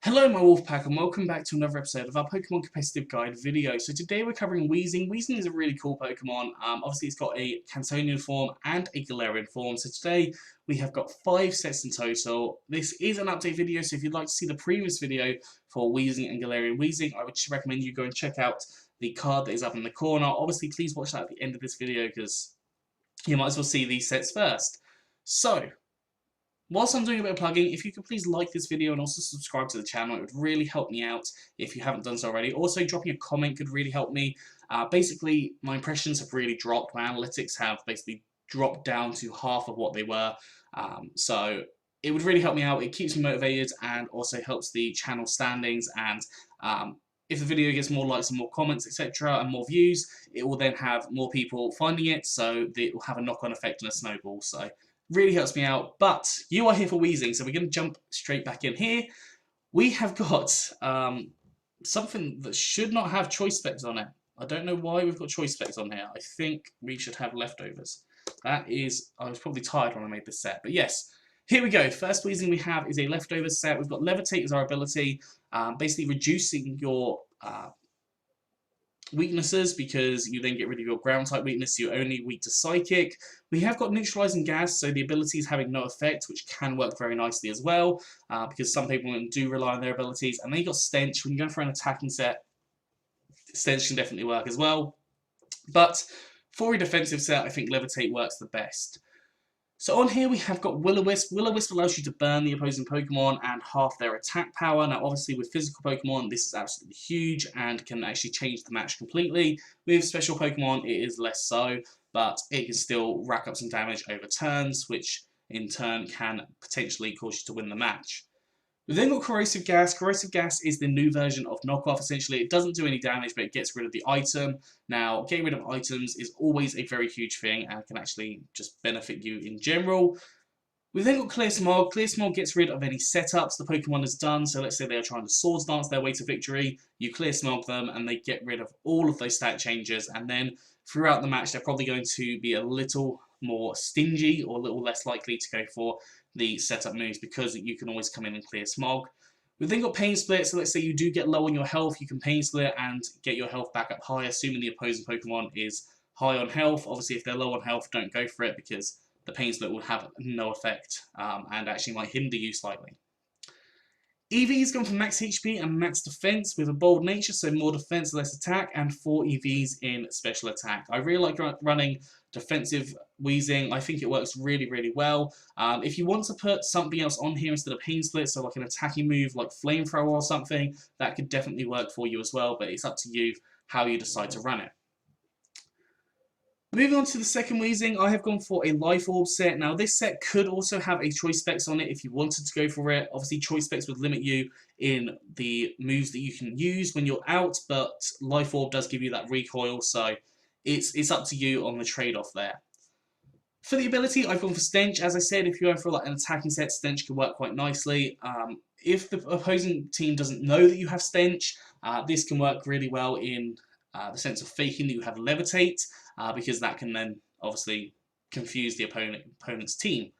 Hello my Wolfpack and welcome back to another episode of our Pokemon Competitive Guide video. So today we're covering Weezing. Weezing is a really cool Pokemon. Obviously it's got a Cantonian form and a Galarian form. So today we have got 5 sets in total. This is an update video, so if you'd like to see the previous video for Weezing and Galarian Weezing, I would recommend you go and check out the card that is up in the corner. Obviously please watch that at the end of this video because you might as well see these sets first. So, whilst I'm doing a bit of plugging, if you could please like this video and also subscribe to the channel, it would really help me out if you haven't done so already. Also, dropping a comment could really help me. Basically, my impressions have really dropped. My analytics have basically dropped down to half of what they were. So it would really help me out. It keeps me motivated and also helps the channel standings. And if the video gets more likes and more comments, etc., and more views, it will then have more people finding it. So it will have a knock-on effect and a snowball. So really helps me out, but you are here for Weezing, so we're going to jump straight back in here. We have got something that should not have choice specs on it. I don't know why we've got choice specs on here. I think we should have leftovers. That is, I was probably tired when I made this set, but yes. Here we go. First Weezing we have is a leftovers set. We've got Levitate as our ability, basically reducing your weaknesses because you then get rid of your ground type weakness, so you're only weak to psychic. We have got neutralizing gas, so the ability is having no effect, which can work very nicely as well, because some people do rely on their abilities. And then you got stench. When you go for an attacking set, stench can definitely work as well. But for a defensive set, I think levitate works the best. So on here we have got Will-O-Wisp. Will-O-Wisp allows you to burn the opposing Pokemon and half their attack power. Now obviously with physical Pokemon this is absolutely huge and can actually change the match completely. With special Pokemon it is less so, but it can still rack up some damage over turns, which in turn can potentially cause you to win the match. We've then got Corrosive Gas. Corrosive Gas is the new version of Knockoff. Essentially, it doesn't do any damage, but it gets rid of the item. Now, getting rid of items is always a very huge thing and can actually just benefit you in general. We've then got Clear Smog. Clear Smog gets rid of any setups the Pokemon has done. So let's say they are trying to Swords Dance their way to victory. You Clear Smog them and they get rid of all of those stat changes. And then throughout the match, they're probably going to be a little more stingy or a little less likely to go for the setup moves because you can always come in and clear smog. We've then got Pain Split, so let's say you do get low on your health, you can Pain Split and get your health back up high, assuming the opposing Pokemon is high on health. Obviously, if they're low on health, don't go for it because the Pain Split will have no effect and actually might hinder you slightly. EVs come from max HP and max defense with a bold nature, so more defense, less attack, and 4 EVs in special attack. I really like running defensive Weezing. I think it works really, really well. If you want to put something else on here instead of Pain Split, so like an attacking move like Flamethrower or something, that could definitely work for you as well, but it's up to you how you decide to run it. Moving on to the second Weezing, I have gone for a Life Orb set. Now this set could also have a choice specs on it if you wanted to go for it. Obviously choice specs would limit you in the moves that you can use when you're out, but Life Orb does give you that recoil, so it's up to you on the trade-off there. For the ability, I've gone for Stench. As I said, if you're going for like an attacking set, Stench can work quite nicely. If the opposing team doesn't know that you have Stench, this can work really well in the sense of faking that you have Levitate, because that can then obviously confuse the opponent's team.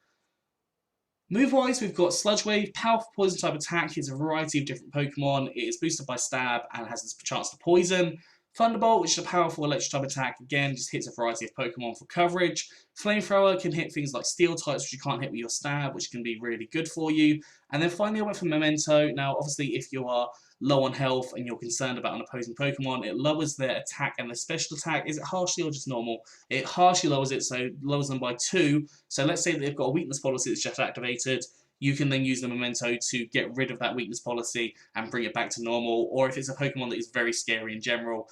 Move-wise, we've got Sludge Wave, powerful poison type attack, hits a variety of different Pokemon, it is boosted by Stab and has a chance to poison. Thunderbolt, which is a powerful electric type attack, again just hits a variety of Pokemon for coverage. Flamethrower can hit things like Steel types, which you can't hit with your Stab, which can be really good for you. And then finally I went for Memento. Now obviously if you are low on health and you're concerned about an opposing Pokemon, it lowers their attack and their special attack. Is it harshly or just normal? It harshly lowers it, so lowers them by 2. So let's say that they've got a weakness policy that's just activated. You can then use the Memento to get rid of that weakness policy and bring it back to normal. Or if it's a Pokemon that is very scary in general,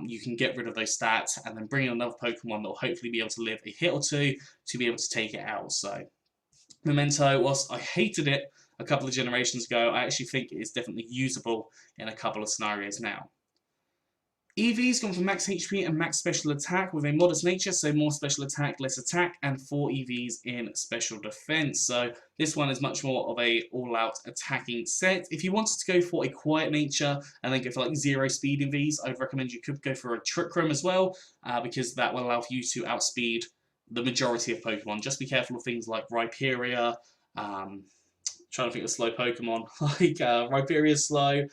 you can get rid of those stats and then bring in another Pokemon that will hopefully be able to live a hit or two to be able to take it out. So Memento, whilst I hated it a couple of generations ago, I actually think it is definitely usable in a couple of scenarios now. EV's gone for max HP and max special attack with a modest nature, so more special attack, less attack, and 4 EVs in special defense. So this one is much more of a all-out attacking set. If you wanted to go for a quiet nature and then go for like 0 speed EVs, I'd recommend you could go for a Trick Room as well, because that will allow you to outspeed the majority of Pokemon. Just be careful of things like Rhyperior, trying to think of slow Pokemon, like Rhyperia's slow,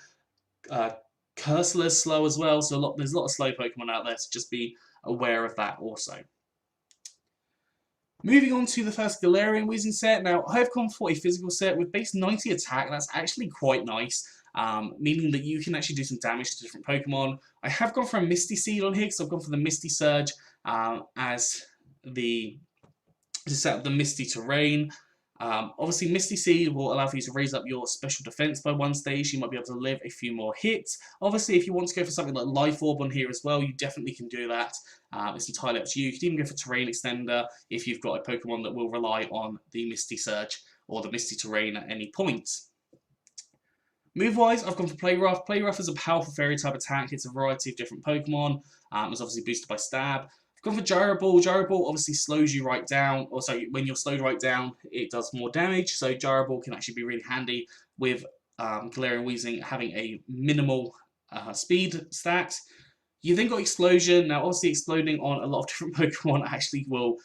uh, Cursula's slow as well, so there's a lot of slow Pokemon out there, so just be aware of that also. Moving on to the first Galarian Weezing set. Now, I have gone for a physical set with base 90 attack. That's actually quite nice, meaning that you can actually do some damage to different Pokemon. I have gone for a Misty Seed on here, because I've gone for the Misty Surge as to set up the Misty Terrain. Obviously, Misty Seed will allow for you to raise up your special defense by 1 stage. You might be able to live a few more hits. Obviously, if you want to go for something like Life Orb on here as well, you definitely can do that. It's entirely up to you. You can even go for Terrain Extender if you've got a Pokemon that will rely on the Misty Surge or the Misty Terrain at any point. Move-wise, I've gone for Play Rough. Play Rough is a powerful Fairy-type attack. It's a variety of different Pokemon. It's obviously boosted by Stab. I've gone for Gyro Ball. Gyro Ball obviously slows you right down. Or sorry, when you're slowed right down, it does more damage. So Gyro Ball can actually be really handy with Galarian Weezing having a minimal speed stat. You then got Explosion. Now, obviously, exploding on a lot of different Pokemon actually will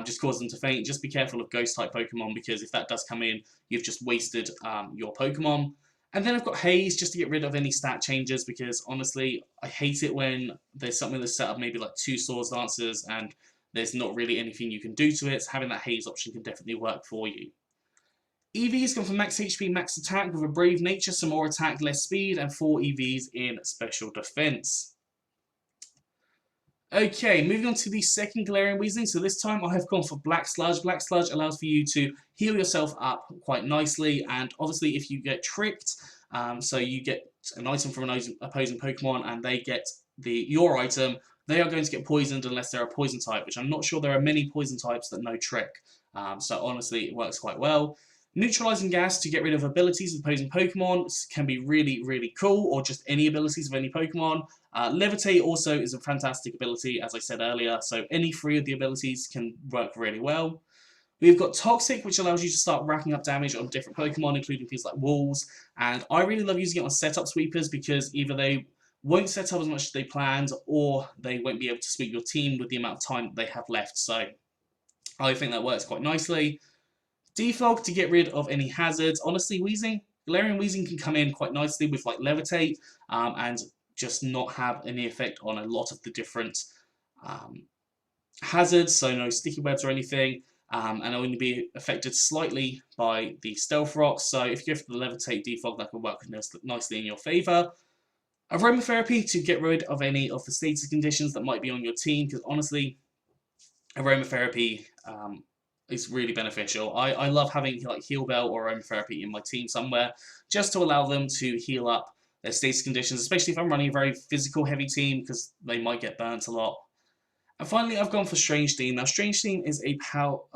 just cause them to faint. Just be careful of Ghost-type Pokemon, because if that does come in, you've just wasted your Pokemon. And then I've got Haze, just to get rid of any stat changes, because honestly, I hate it when there's something that's set up maybe like 2 Swords Dancers and there's not really anything you can do to it. So having that Haze option can definitely work for you. EV's gone for max HP, max attack with a Brave Nature, some more attack, less speed, and 4 EVs in special defense. Okay, moving on to the second Galarian Weezing. So this time I have gone for Black Sludge. Black Sludge allows for you to heal yourself up quite nicely, and obviously if you get tricked, so you get an item from an opposing Pokemon and they get your item, they are going to get poisoned unless they're a poison type, which I'm not sure there are many poison types that know Trick. So honestly, it works quite well. Neutralizing Gas to get rid of abilities of opposing Pokemon can be really, really cool, or just any abilities of any Pokemon. Levitate also is a fantastic ability, as I said earlier, so any 3 of the abilities can work really well. We've got Toxic, which allows you to start racking up damage on different Pokemon, including things like Wolves, and I really love using it on setup sweepers, because either they won't set up as much as they planned, or they won't be able to sweep your team with the amount of time that they have left, so I think that works quite nicely. Defog to get rid of any hazards. Honestly, Galarian Weezing can come in quite nicely with like Levitate and just not have any effect on a lot of the different hazards, so no sticky webs or anything, and only be affected slightly by the Stealth Rocks. So if you go for the Levitate Defog, that can work nicely in your favour. Aromatherapy to get rid of any of the status conditions that might be on your team, because honestly, Aromatherapy is really beneficial. I love having like Heal Bell or Aromatherapy in my team somewhere, just to allow them to heal up their status conditions, especially if I'm running a very physical heavy team, because they might get burnt a lot. And finally, I've gone for Strange Steam. Now, Strange Steam is a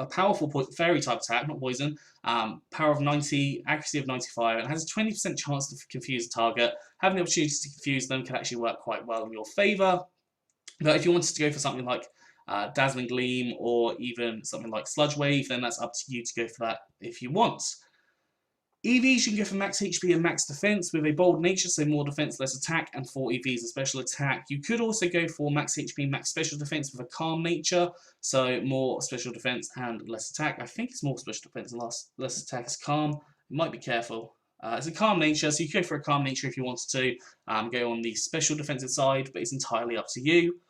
powerful fairy type attack, not poison. Power of 90, accuracy of 95, and has a 20% chance to confuse a target. Having the opportunity to confuse them can actually work quite well in your favour. But if you wanted to go for something like Dazzling Gleam or even something like Sludge Wave, then that's up to you to go for that if you want. EVs, you can go for max HP and max defense with a Bold Nature, so more defense, less attack, and 4 EVs of special attack. You could also go for max HP, max special defense with a Calm Nature, so more special defense and less attack. I think it's more special defense and less attack is Calm. You might be careful. It's a Calm Nature, so you could go for a Calm Nature if you wanted to go on the special defensive side, but it's entirely up to you.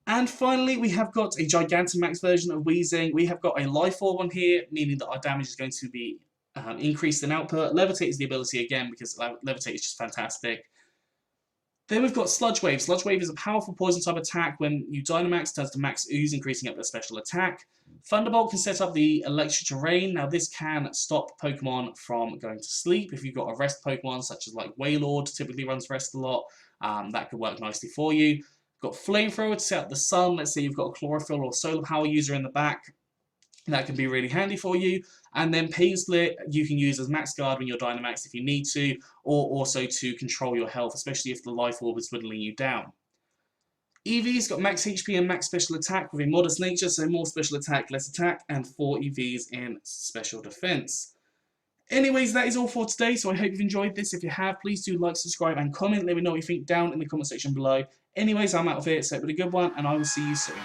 And finally, we have got a Gigantamax version of Weezing. We have got a Life Orb on here, meaning that our damage is going to be increased in output. Levitate is the ability again, because Levitate is just fantastic. Then we've got Sludge Wave. Sludge Wave is a powerful poison type attack. When you Dynamax, turns to max ooze, increasing up their special attack. Thunderbolt can set up the Electric Terrain. Now this can stop Pokemon from going to sleep. If you've got a rest Pokemon, such as like Wailord, typically runs rest a lot, that could work nicely for you. Got Flamethrower to set up the sun. Let's say you've got a Chlorophyll or Solar Power user in the back. That can be really handy for you. And then Pain Split you can use as max guard when you're Dynamax if you need to, or also to control your health, especially if the Life Orb is whittling you down. EV's got max HP and max special attack with a modest nature, so more special attack, less attack, and 4 EVs in special defense. Anyways, that is all for today, so I hope you've enjoyed this. If you have, please do like, subscribe, and comment. Let me know what you think down in the comment section below. Anyways, I'm out of here, so have a good one, and I will see you soon.